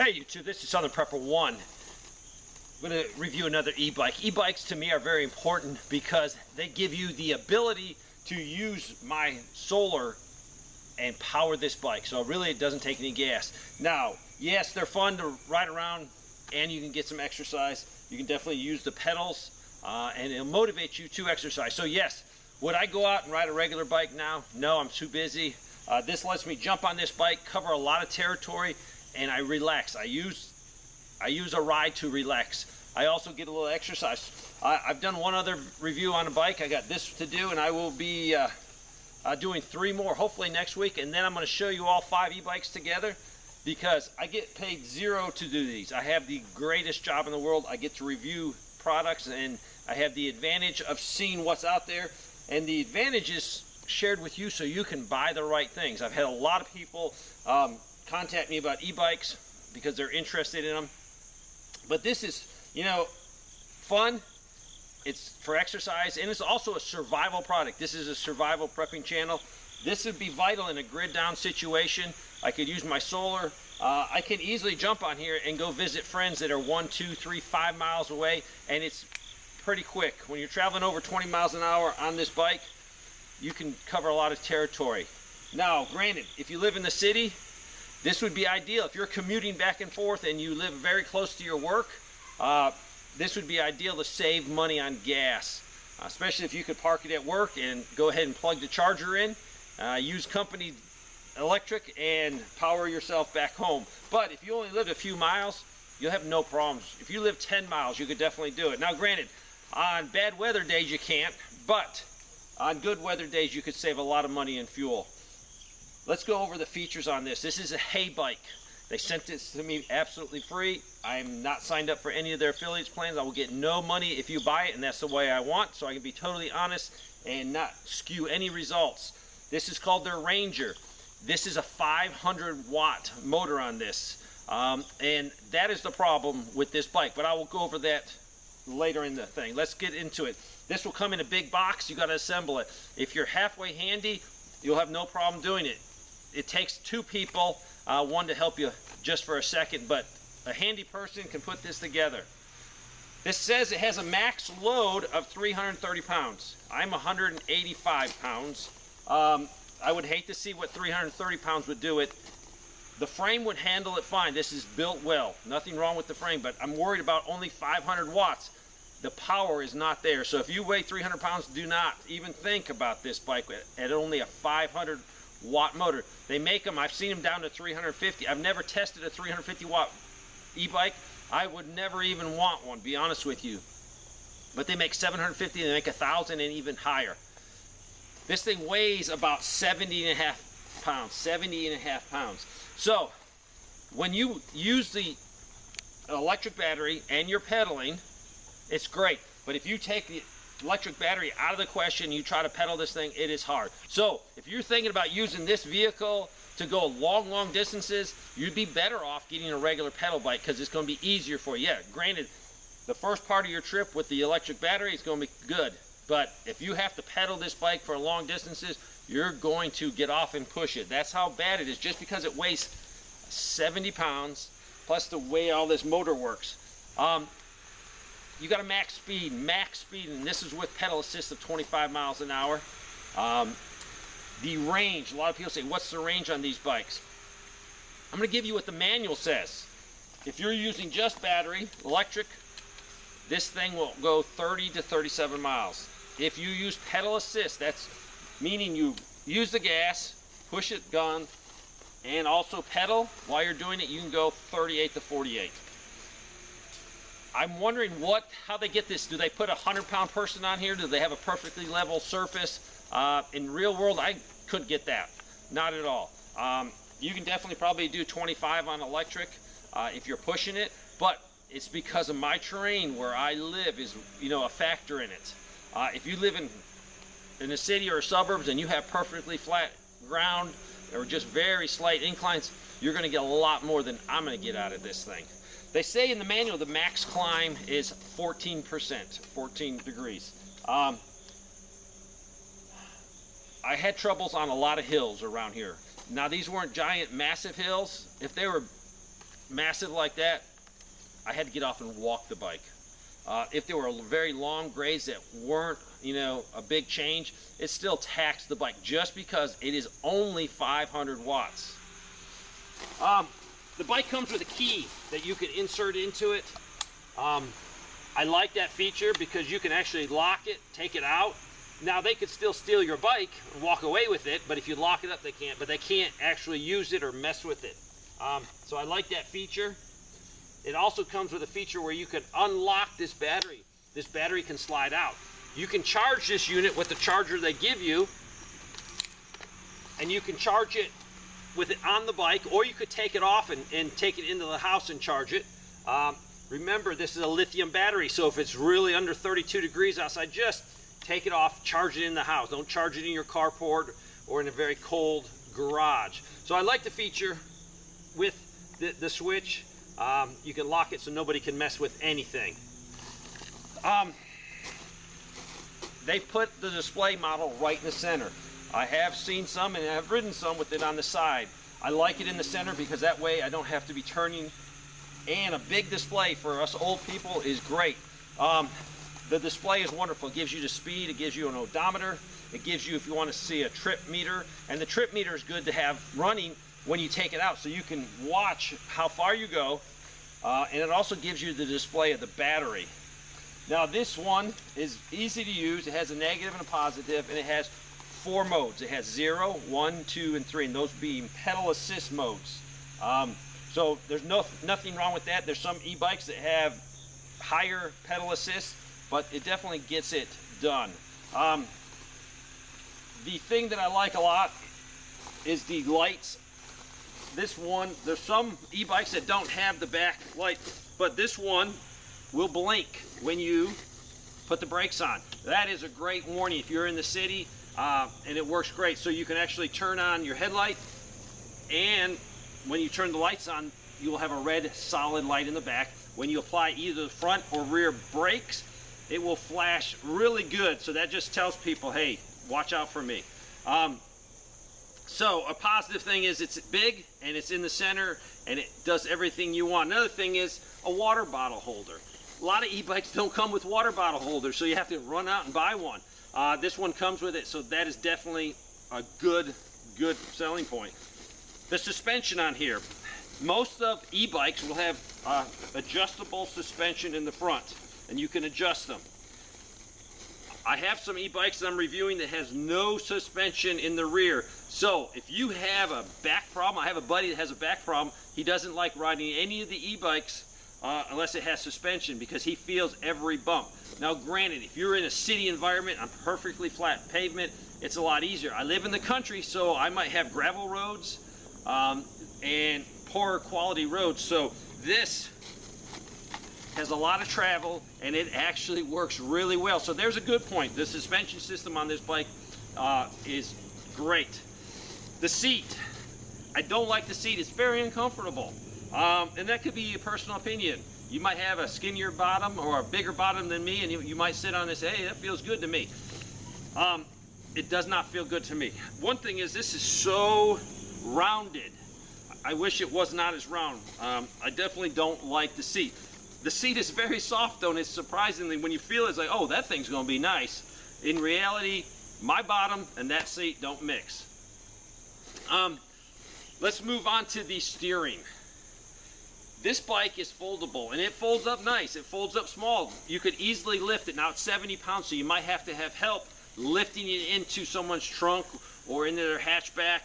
Hey YouTube, this is Southern Prepper 1. I'm going to review another e-bike. E-bikes to me are very important because they give you the ability to use my solar and power this bike. So really it doesn't take any gas. Now, yes, they're fun to ride around and you can get some exercise. You can definitely use the pedals and it'll motivate you to exercise. So yes, would I go out and ride a regular bike now? No, I'm too busy. This lets me jump on this bike, cover a lot of territory, and I relax. I use a ride to relax. I also get a little exercise. I've done one other review on a bike. I got this to do, and I will be doing 3 more hopefully next week, and then I'm going to show you all 5 e-bikes together because I get paid 0 to do these. I have the greatest job in the world. I get to review products, and I have the advantage of seeing what's out there, and the advantage is shared with you so you can buy the right things. I've had a lot of people contact me about e-bikes because they're interested in them. But this is, you know, fun. It's for exercise, and it's also a survival product. This is a survival prepping channel. This would be vital in a grid down situation. I could use my solar. I can easily jump on here and go visit friends that are 1, 2, 3, 5 miles away, and it's pretty quick. When you're traveling over 20 miles an hour on this bike, you can cover a lot of territory. Now, granted, if you live in the city, this would be ideal. If you're commuting back and forth and you live very close to your work, this would be ideal to save money on gas, especially if you could park it at work and go ahead and plug the charger in, use company electric and power yourself back home. But if you only live a few miles, you'll have no problems. If you live 10 miles, you could definitely do it. Now, granted, on bad weather days you can't, but on good weather days you could save a lot of money in fuel. Let's go over the features on this. This is a Heybike. They sent this to me absolutely free. I'm not signed up for any of their affiliates plans. I will get no money if you buy it, and that's the way I want, so I can be totally honest and not skew any results. This is called their Ranger. This is a 500 watt motor on this, and that is the problem with this bike, but I will go over that later in the thing. Let's get into it. This will come in a big box. You got to assemble it. If you're halfway handy, you'll have no problem doing it. It takes 2 people, one to help you just for a second, but a handy person can put this together. This says it has a max load of 330 pounds. I'm 185 pounds. I would hate to see what 330 pounds would do it. The frame would handle it fine. This is built well. Nothing wrong with the frame, but I'm worried about only 500 watts. The power is not there. So if you weigh 300 pounds, do not even think about this bike at only a 500 watt motor. They make them, I've seen them down to 350. I've never tested a 350 watt e-bike. I would never even want one, be honest with you. But they make 750, they make 1,000 and even higher. This thing weighs about 70 and a half pounds. So when you use the electric battery and you're pedaling, it's great. But if you take the electric battery out of the question, you try to pedal this thing, it is hard. So if you're thinking about using this vehicle to go long distances, you'd be better off getting a regular pedal bike because it's going to be easier for you. Yeah, granted, the first part of your trip with the electric battery is going to be good, but if you have to pedal this bike for long distances, you're going to get off and push it. That's how bad it is, just because it weighs 70 pounds plus the way all this motor works. You got a max speed, and this is with pedal assist of 25 miles an hour. The range, a lot of people say, what's the range on these bikes? I'm going to give you what the manual says. If you're using just battery, electric, this thing will go 30 to 37 miles. If you use pedal assist, that's meaning you use the gas, push it, gun, and also pedal while you're doing it, you can go 38 to 48. I'm wondering how they get this. Do they put a 100-pound person on here? Do they have a perfectly level surface? In real world, I couldn't get that. Not at all. You can definitely probably do 25 on electric if you're pushing it, but it's because of my terrain where I live is, you know, a factor in it. If you live in a city or suburbs and you have perfectly flat ground or just very slight inclines, you're going to get a lot more than I'm going to get out of this thing. They say in the manual the max climb is 14%, 14 degrees. I had troubles on a lot of hills around here. Now these weren't giant, massive hills. If they were massive like that, I had to get off and walk the bike. If there were very long grades that weren't, you know, a big change, it still taxed the bike just because it is only 500 watts. The bike comes with a key that you can insert into it. I like that feature because you can actually lock it, take it out. Now they could still steal your bike and walk away with it, but if you lock it up they can't, but they can't actually use it or mess with it. So I like that feature. It also comes with a feature where you can unlock this battery. This battery can slide out. You can charge this unit with the charger they give you, and you can charge it with it on the bike, or you could take it off and take it into the house and charge it. Remember, this is a lithium battery, so if it's really under 32 degrees outside, just take it off, charge it in the house. Don't charge it in your carport or in a very cold garage. So I like the feature with the switch. You can lock it so nobody can mess with anything. They put the display model right in the center. I have seen some and I've ridden some with it on the side. I like it in the center because that way I don't have to be turning, and a big display for us old people is great. The display is wonderful. It gives you the speed, it gives you an odometer, it gives you, if you want to see, a trip meter, and the trip meter is good to have running when you take it out so you can watch how far you go, and it also gives you the display of the battery. Now this one is easy to use. It has a negative and a positive, and it has 4 modes. It has 0, 1, 2, and 3, and those being pedal assist modes. So there's nothing wrong with that. There's some e-bikes that have higher pedal assist, but it definitely gets it done. The thing that I like a lot is the lights. This one, there's some e-bikes that don't have the back light, but this one will blink when you put the brakes on. That is a great warning if you're in the city, and it works great. So you can actually turn on your headlight, and when you turn the lights on, you will have a red solid light in the back. When you apply either the front or rear brakes, it will flash really good. So that just tells people, hey, watch out for me. So a positive thing is it's big and it's in the center and it does everything you want. Another thing is a water bottle holder. A lot of e-bikes don't come with water bottle holders, so you have to run out and buy one. This one comes with it, so that is definitely a good selling point. The suspension on here. Most of e-bikes will have adjustable suspension in the front, and you can adjust them. I have some e-bikes that I'm reviewing that has no suspension in the rear. So if you have a back problem, I have a buddy that has a back problem. He doesn't like riding any of the e-bikes unless it has suspension because he feels every bump. Now granted, if you're in a city environment on perfectly flat pavement, it's a lot easier. I live in the country, so I might have gravel roads and poorer quality roads. So this has a lot of travel and it actually works really well. So there's a good point. The suspension system on this bike is great. The seat, I don't like the seat. It's very uncomfortable. And that could be a personal opinion. You might have a skinnier bottom or a bigger bottom than me, and you might sit on this, hey, that feels good to me. It does not feel good to me. One thing is this is so rounded. I wish it was not as round. I definitely don't like the seat. The seat is very soft though, and it's surprisingly, when you feel it, it's like, oh, that thing's gonna be nice. In reality, my bottom and that seat don't mix. Let's move on to the steering. This bike is foldable, and it folds up nice. It folds up small. You could easily lift it. Now it's 70 pounds, so you might have to have help lifting it into someone's trunk or into their hatchback.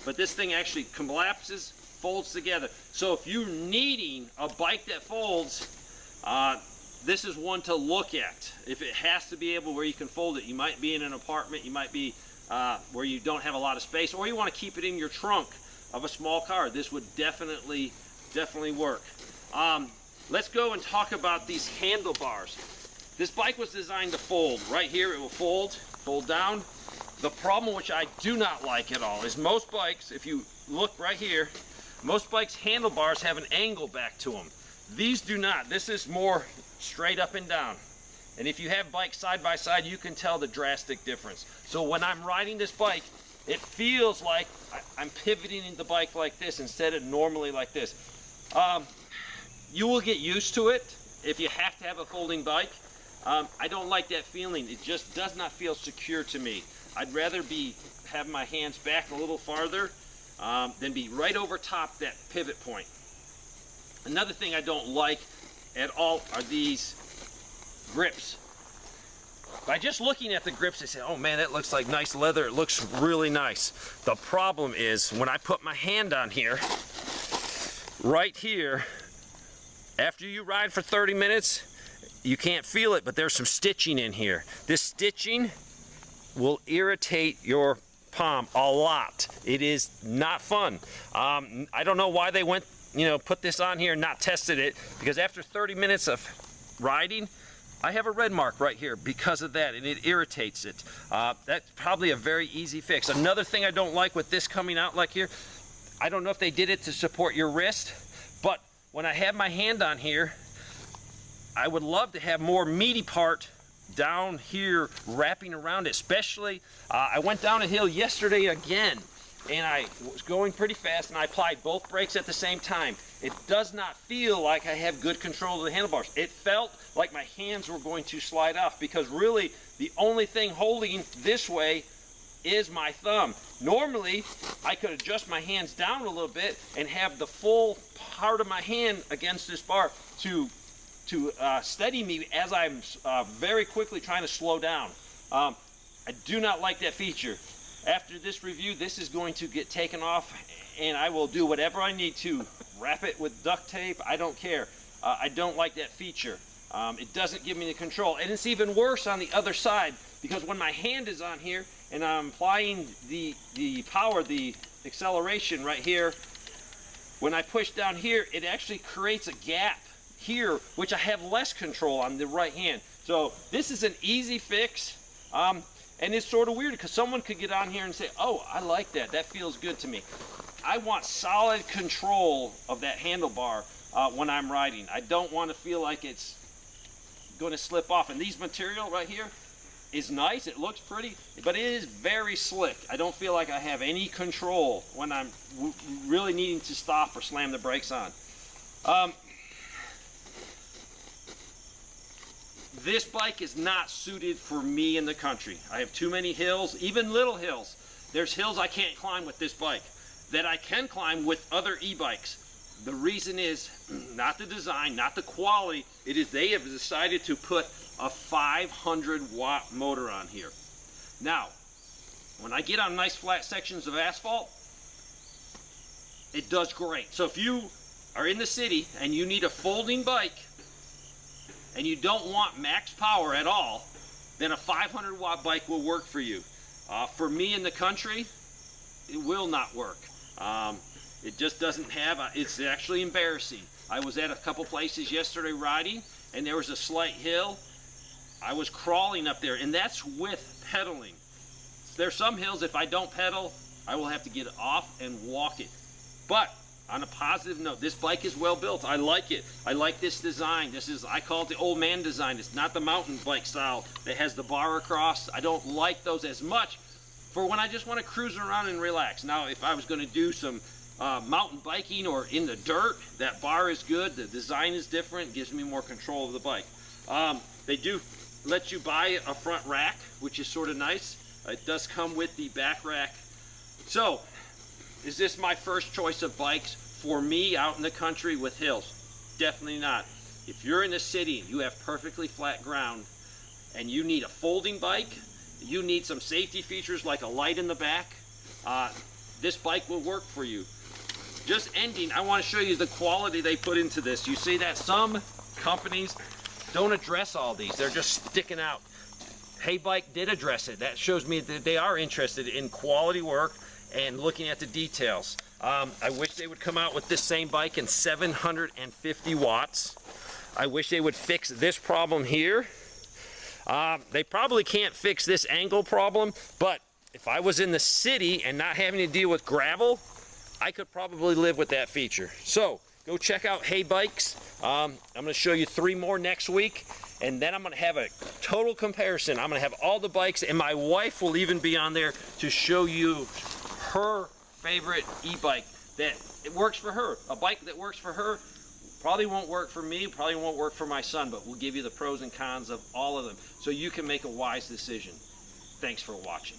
But this thing actually collapses, folds together. So if you're needing a bike that folds, this is one to look at. If it has to be able where you can fold it, you might be in an apartment, you might be where you don't have a lot of space, or you want to keep it in your trunk of a small car. This would definitely work. Let's go and talk about these handlebars. This bike was designed to fold. Right here it will fold down. The problem, which I do not like at all, is most bikes, if you look right here, most bikes' handlebars have an angle back to them. These do not. This is more straight up and down. And if you have bikes side by side, you can tell the drastic difference. So when I'm riding this bike, it feels like I'm pivoting the bike like this instead of normally like this. You will get used to it if you have to have a folding bike. I don't like that feeling. It just does not feel secure to me. I'd rather have my hands back a little farther than be right over top that pivot point. Another thing I don't like at all are these grips. By just looking at the grips, they say, oh man, that looks like nice leather. It looks really nice. The problem is when I put my hand on here, right here, after you ride for 30 minutes, you can't feel it, but there's some stitching in here. This stitching will irritate your palm a lot. It is not fun. I don't know why they went, put this on here and not tested it, because after 30 minutes of riding, I have a red mark right here because of that, and it irritates it. That's probably a very easy fix. Another thing I don't like with this coming out like here, I don't know if they did it to support your wrist, but when I have my hand on here, I would love to have more meaty part down here wrapping around it. Especially, I went down a hill yesterday again, and I was going pretty fast, and I applied both brakes at the same time. It does not feel like I have good control of the handlebars. It felt like my hands were going to slide off, because really the only thing holding this way is my thumb. Normally, I could adjust my hands down a little bit and have the full part of my hand against this bar to steady me as I'm very quickly trying to slow down. I do not like that feature. After this review, this is going to get taken off, and I will do whatever I need to. Wrap it with duct tape, I don't care. I don't like that feature. It doesn't give me the control. And it's even worse on the other side, because when my hand is on here and I'm applying the power, the acceleration right here, when I push down here, it actually creates a gap here, which I have less control on the right hand. So this is an easy fix, and it's sort of weird because someone could get on here and say, oh, I like that, that feels good to me. I want solid control of that handlebar when I'm riding. I don't want to feel like it's going to slip off. And these material right here is nice, it looks pretty, but it is very slick. I don't feel like I have any control when I'm really needing to stop or slam the brakes on. This bike is not suited for me in the country. I have too many hills, even little hills. There's hills I can't climb with this bike that I can climb with other e-bikes. The reason is not the design, not the quality. It is they have decided to put a 500-watt motor on here. Now, when I get on nice flat sections of asphalt, it does great. So if you are in the city and you need a folding bike and you don't want max power at all, then a 500-watt bike will work for you. For me in the country, it will not work. It just doesn't have, it's actually embarrassing. I was at a couple places yesterday riding, and there was a slight hill. I was crawling up there, and that's with pedaling. There's some hills, if I don't pedal, I will have to get off and walk it. But on a positive note, this bike is well built. I like it. I like this design. This is, I call it the old man design. It's not the mountain bike style that has the bar across. I don't like those as much for when I just want to cruise around and relax. Now, if I was going to do some mountain biking or in the dirt, that bar is good. The design is different, gives me more control of the bike. They do let you buy a front rack, which is sort of nice. It does come with the back rack. So, is this my first choice of bikes for me out in the country with hills? Definitely not. If you're in the city and you have perfectly flat ground and you need a folding bike, you need some safety features like a light in the back, this bike will work for you. Just ending, I want to show you the quality they put into this. You see that some companies don't address all these. They're just sticking out. Heybike did address it. That shows me that they are interested in quality work and looking at the details. I wish they would come out with this same bike in 750 watts. I wish they would fix this problem here. They probably can't fix this angle problem, but if I was in the city and not having to deal with gravel, I could probably live with that feature. So go check out Heybikes. I'm going to show you 3 more next week, and then I'm going to have a total comparison. I'm going to have all the bikes, and my wife will even be on there to show you her favorite e-bike that it works for her. A bike that works for her probably won't work for me, probably won't work for my son, but we'll give you the pros and cons of all of them so you can make a wise decision. Thanks for watching.